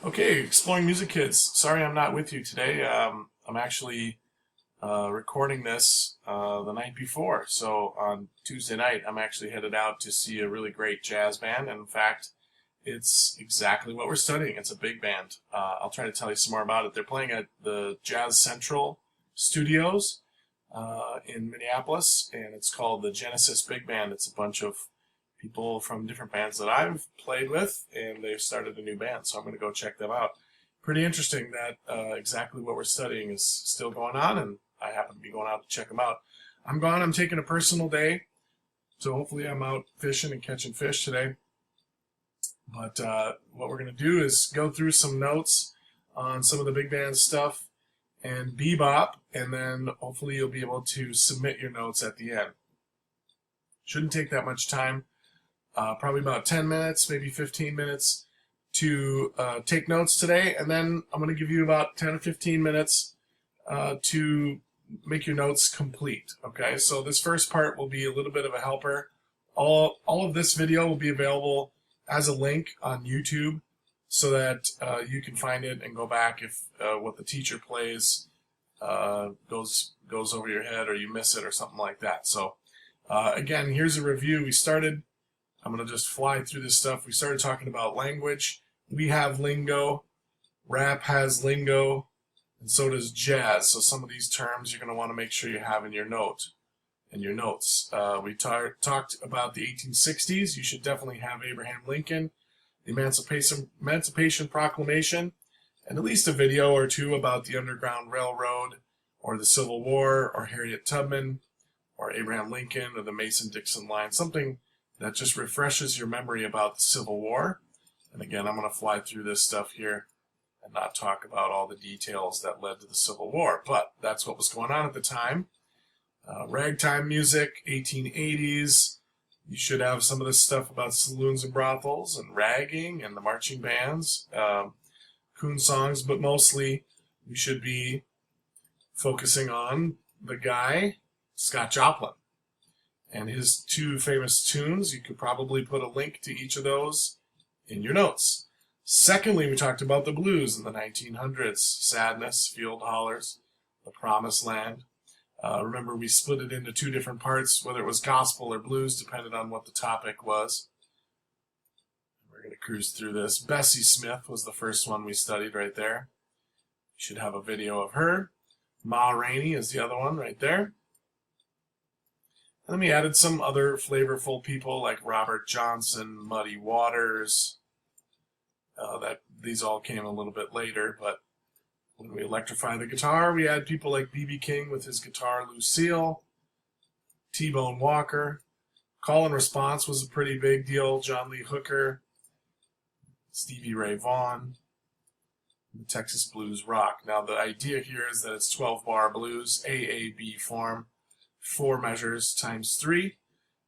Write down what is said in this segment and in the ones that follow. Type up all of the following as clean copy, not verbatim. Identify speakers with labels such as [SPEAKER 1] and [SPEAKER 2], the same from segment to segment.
[SPEAKER 1] Okay, Exploring Music Kids. Sorry I'm not with you today. I'm actually recording this the night before. So on Tuesday night, I'm actually headed out to see a really great jazz band. And in fact, it's exactly what we're studying. It's a big band. I'll try to tell you some more about it. They're playing at the Jazz Central Studios in Minneapolis, and it's called the Genesis Big Band. It's a bunch of people from different bands that I've played with, and they've started a new band, so I'm going to go check them out. Pretty interesting that exactly what we're studying is still going on, and I happen to be going out to check them out. I'm gone. I'm taking a personal day, so hopefully I'm out fishing and catching fish today. But what we're going to do is go through some notes on some of the big band stuff and Bebop, and then hopefully you'll be able to submit your notes at the end. Shouldn't take that much time. Probably about 10 minutes, maybe 15 minutes to take notes today, and then I'm going to give you about 10 or 15 minutes to make your notes complete. Okay, so this first part will be a little bit of a helper. All of this video will be available as a link on YouTube so that you can find it and go back if what the teacher plays goes over your head or you miss it or something like that. So again, here's a review. I'm going to just fly through this stuff. We started talking about language. We have lingo. Rap has lingo. And so does jazz. So some of these terms you're going to want to make sure you have in your notes. We talked about the 1860s. You should definitely have Abraham Lincoln, the Emancipation Proclamation, and at least a video or two about the Underground Railroad or the Civil War or Harriet Tubman or Abraham Lincoln or the Mason-Dixon line. Something that just refreshes your memory about the Civil War. And again, I'm going to fly through this stuff here and not talk about all the details that led to the Civil War, but that's what was going on at the time. Ragtime music, 1880s. You should have some of this stuff about saloons and brothels and ragging and the marching bands, coon songs, but mostly we should be focusing on the guy, Scott Joplin, and his two famous tunes. You could probably put a link to each of those in your notes. Secondly, we talked about the blues in the 1900s. Sadness, Field Hollers, The Promised Land. Remember, we split it into two different parts, whether it was gospel or blues, depending on what the topic was. We're going to cruise through this. Bessie Smith was the first one we studied right there. You should have a video of her. Ma Rainey is the other one right there. And then we added some other flavorful people like Robert Johnson, Muddy Waters. These all came a little bit later, but when we electrify the guitar, we add people like B.B. King with his guitar Lucille, T-Bone Walker. Call and response was a pretty big deal. John Lee Hooker, Stevie Ray Vaughan, the Texas Blues Rock. Now the idea here is that it's 12-bar blues, AAB form, 4 measures times 3,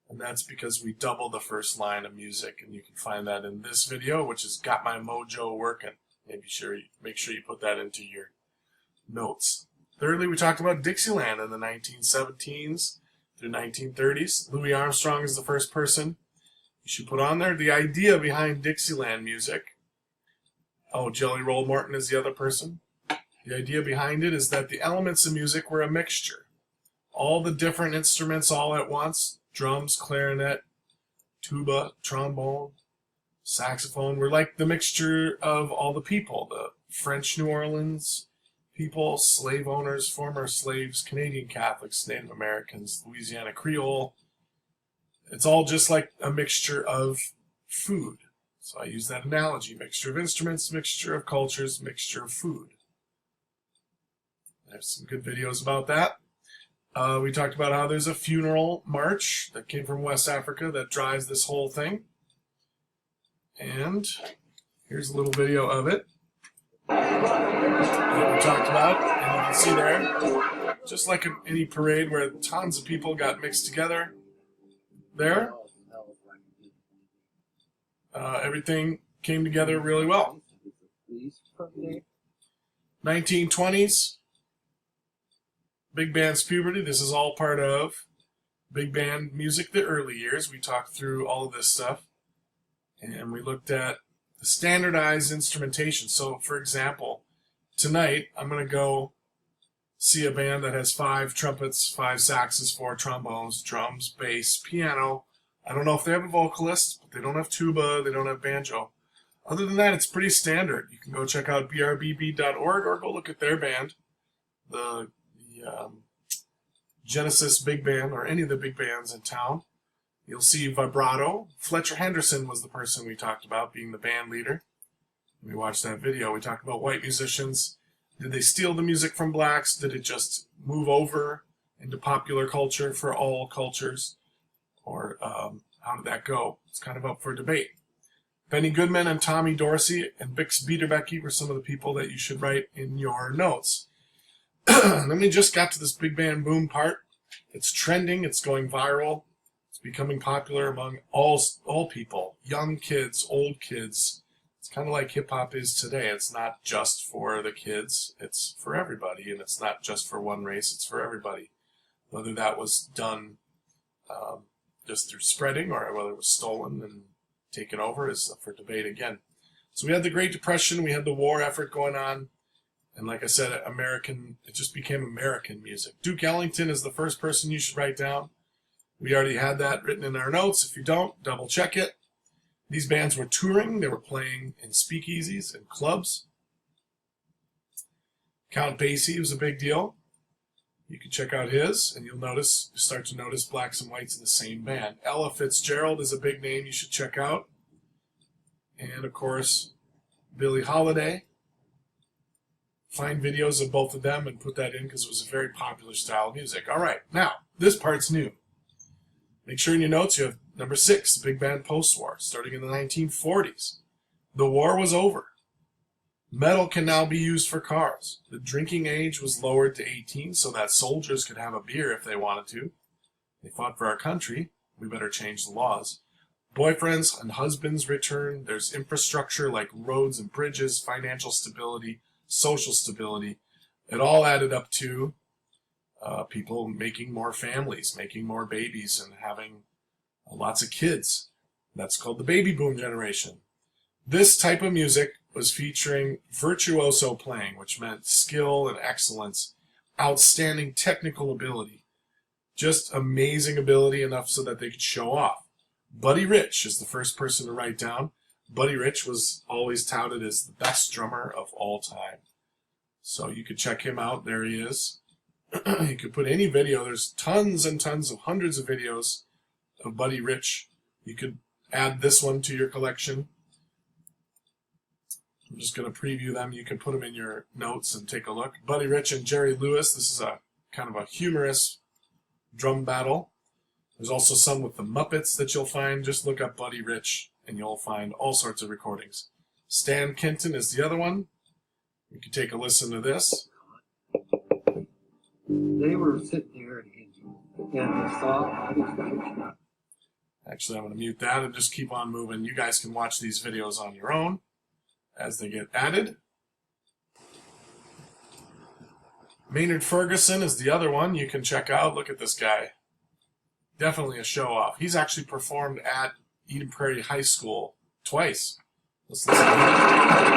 [SPEAKER 1] and that's because we double the first line of music, and you can find that in this video, which has got my mojo working. Make sure you put that into your notes. Thirdly, we talked about Dixieland in the 1917s through 1930s. Louis Armstrong is the first person you should put on there. The idea behind Dixieland music. Oh, Jelly Roll Morton is the other person. The idea behind it is that the elements of music were a mixture. All the different instruments all at once, drums, clarinet, tuba, trombone, saxophone, were like the mixture of all the people. The French New Orleans people, slave owners, former slaves, Canadian Catholics, Native Americans, Louisiana Creole. It's all just like a mixture of food. So I use that analogy. Mixture of instruments, mixture of cultures, mixture of food. There's some good videos about that. We talked about how there's a funeral march that came from West Africa that drives this whole thing. And here's a little video of it that we talked about. And you can see there, just like any parade where tons of people got mixed together, there, everything came together really well. 1920s, big band's puberty. This is all part of big band music, the early years. We talked through all of this stuff. And we looked at standardized instrumentation. So, for example, tonight I'm going to go see a band that has 5 trumpets, 5 saxes, 4 trombones, drums, bass, piano. I don't know if they have a vocalist, but they don't have tuba, they don't have banjo. Other than that, it's pretty standard. You can go check out brbb.org or go look at their band, the Genesis Big Band, or any of the big bands in town. You'll see vibrato. Fletcher Henderson was the person we talked about being the band leader. We watched that video. We talked about white musicians. Did they steal the music from blacks? Did it just move over into popular culture for all cultures? Or how did that go? It's kind of up for debate. Benny Goodman and Tommy Dorsey and Bix Beiderbecke were some of the people that you should write in your notes. Then we just got to this big band boom part. It's trending. It's going viral. It's becoming popular among all people, young kids, old kids. It's kind of like hip-hop is today. It's not just for the kids. It's for everybody, and it's not just for one race. It's for everybody. Whether that was done just through spreading or whether it was stolen and taken over is up for debate again. So we had the Great Depression. We had the war effort going on. And like I said, it just became American music. Duke Ellington is the first person you should write down. We already had that written in our notes. If you don't, double check it. These bands were touring. They were playing in speakeasies and clubs. Count Basie was a big deal. You can check out his, and you'll start to notice blacks and whites in the same band. Ella Fitzgerald is a big name you should check out. And, of course, Billie Holiday. Find videos of both of them and put that in because it was a very popular style of music. All right, now, this part's new. Make sure in your notes you have number 6, big band post-war, starting in the 1940s. The war was over. Metal can now be used for cars. The drinking age was lowered to 18 so that soldiers could have a beer if they wanted to. They fought for our country. We better change the laws. Boyfriends and husbands return. There's infrastructure like roads and bridges, financial stability, social stability. It all added up to people making more families, making more babies, and having lots of kids. That's called the baby boom generation. This type of music was featuring virtuoso playing, which meant skill and excellence, outstanding technical ability, just amazing ability enough so that they could show off. Buddy Rich is the first person to write down. Buddy Rich was always touted as the best drummer of all time. So you could check him out. There he is. You could put any video. There's tons and tons of hundreds of videos of Buddy Rich. You could add this one to your collection. I'm just going to preview them. You can put them in your notes and take a look. Buddy Rich and Jerry Lewis. This is a kind of a humorous drum battle. There's also some with the Muppets that you'll find. Just look up Buddy Rich and you'll find all sorts of recordings. Stan Kenton is the other one. You can take a listen to this.
[SPEAKER 2] They were sitting there and saw.
[SPEAKER 1] Actually, I'm going to mute that and just keep on moving. You guys can watch these videos on your own as they get added. Maynard Ferguson is the other one you can check out. Look at this guy. Definitely a show-off. He's actually performed at Eden Prairie High School twice. Let's listen to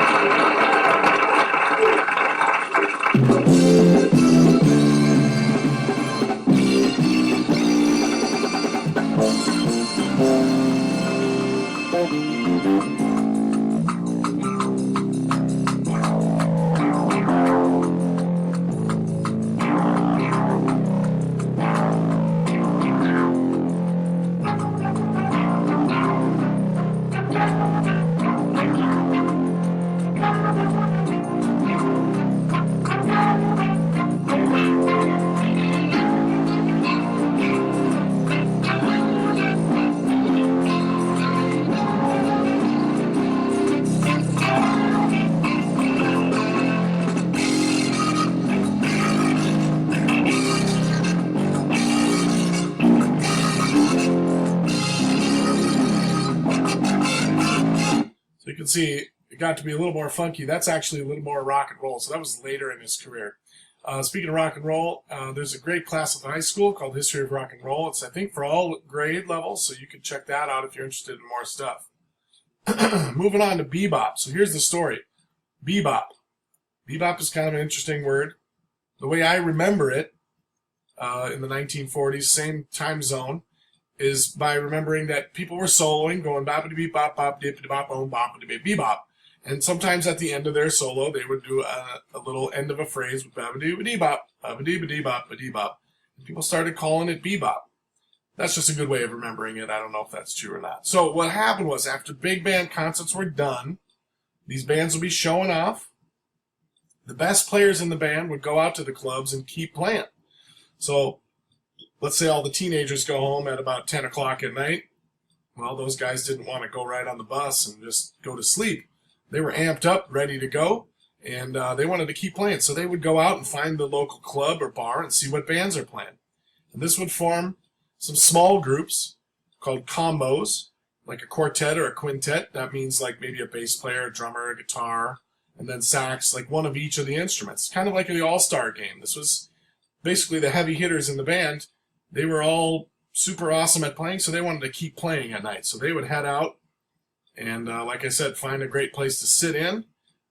[SPEAKER 1] see, it got to be a little more funky. That's actually a little more rock and roll, so that was later in his career. Speaking of rock and roll, there's a great class at the high school called History of Rock and Roll. It's, I think, for all grade levels, so you can check that out if you're interested in more stuff. Moving on to bebop. So here's the story. Bebop. Bebop is kind of an interesting word. The way I remember it, in the 1940s, same time zone, is by remembering that people were soloing, going boppity beep bop bop dippity bop boom boppity beep bebop. And sometimes at the end of their solo, they would do a little end of a phrase with babadee bop, babadee bop, badee bop. And people started calling it bebop. That's just a good way of remembering it. I don't know if that's true or not. So what happened was, after big band concerts were done, these bands would be showing off. The best players in the band would go out to the clubs and keep playing. So let's say all the teenagers go home at about 10 o'clock at night. Well, those guys didn't want to go right on the bus and just go to sleep. They were amped up, ready to go, and they wanted to keep playing. So they would go out and find the local club or bar and see what bands are playing. And this would form some small groups called combos, like a quartet or a quintet. That means like maybe a bass player, a drummer, a guitar, and then sax, like one of each of the instruments. Kind of like the all-star game. This was basically the heavy hitters in the band. They were all super awesome at playing, so they wanted to keep playing at night. So they would head out and, like I said, find a great place to sit in,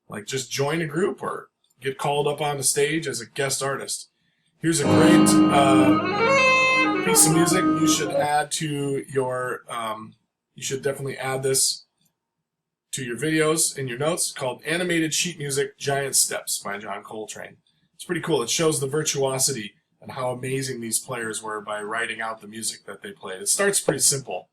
[SPEAKER 1] like just join a group or get called up on the stage as a guest artist. Here's a great piece of music you should add to your, you should definitely add this to your videos in your notes, called Animated Sheet Music Giant Steps by John Coltrane. It's pretty cool. It shows the virtuosity and how amazing these players were by writing out the music that they played. It starts pretty simple.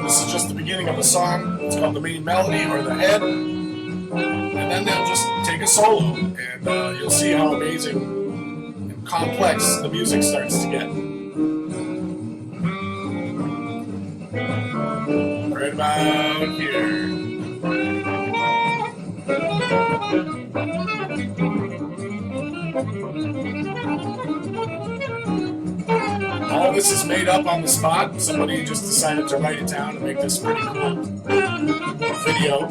[SPEAKER 1] This is just the beginning of a song. It's called the main melody or the head. And then they'll just take a solo, and you'll see how amazing and complex the music starts to get. Right about here. All this is made up on the spot. Somebody just decided to write it down and make this pretty cool video.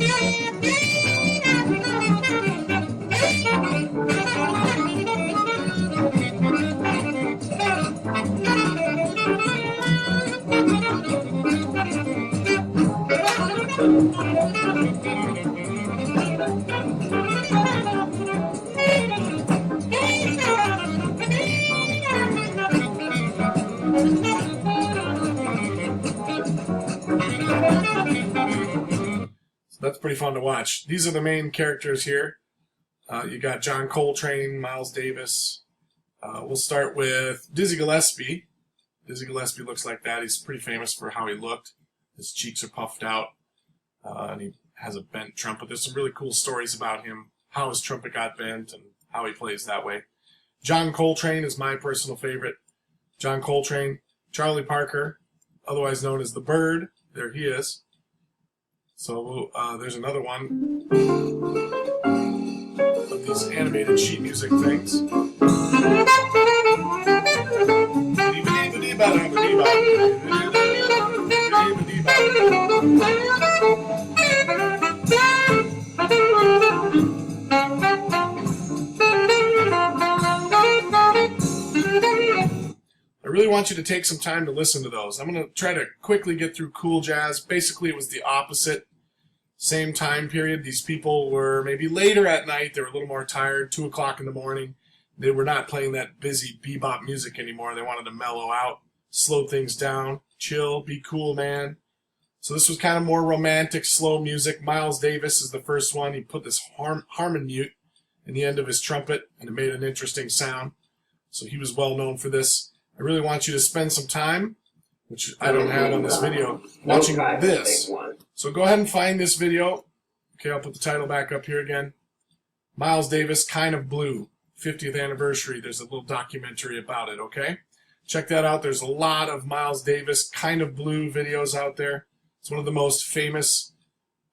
[SPEAKER 1] So that's pretty fun to watch. These are the main characters here. You got John Coltrane, Miles Davis. We'll start with Dizzy Gillespie. Dizzy Gillespie looks like that. He's pretty famous for how he looked. His cheeks are puffed out, and he has a bent trumpet. There's some really cool stories about him, how his trumpet got bent and how he plays that way. John Coltrane is my personal favorite. John Coltrane, Charlie Parker, otherwise known as the Bird. There he is. So there's another one of these animated sheet music things. I really want you to take some time to listen to those. I'm going to try to quickly get through cool jazz. Basically, it was the opposite. Same time period. These people were maybe later at night. They were a little more tired, 2 o'clock in the morning. They were not playing that busy bebop music anymore. They wanted to mellow out, slow things down, chill, be cool, man. So this was kind of more romantic, slow music. Miles Davis is the first one. He put this harmon mute in the end of his trumpet, and it made an interesting sound. So he was well known for this. I really want you to spend some time, which I don't have on this video, watching this. So go ahead and find this video. Okay, I'll put the title back up here again. Miles Davis, Kind of Blue, 50th anniversary. There's a little documentary about it, okay? Check that out. There's a lot of Miles Davis, Kind of Blue videos out there. It's one of the most famous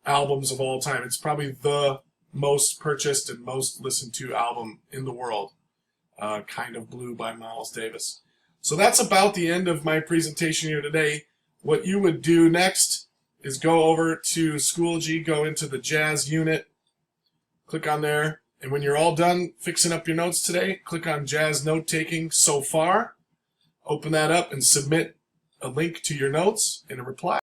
[SPEAKER 1] albums of all time. It's probably the most purchased and most listened to album in the world. Kind of Blue by Miles Davis. So that's about the end of my presentation here today. What you would do next is go over to Schoology, go into the jazz unit, click on there, and when you're all done fixing up your notes today, click on Jazz Note Taking So Far. open that up and submit a link to your notes in a reply.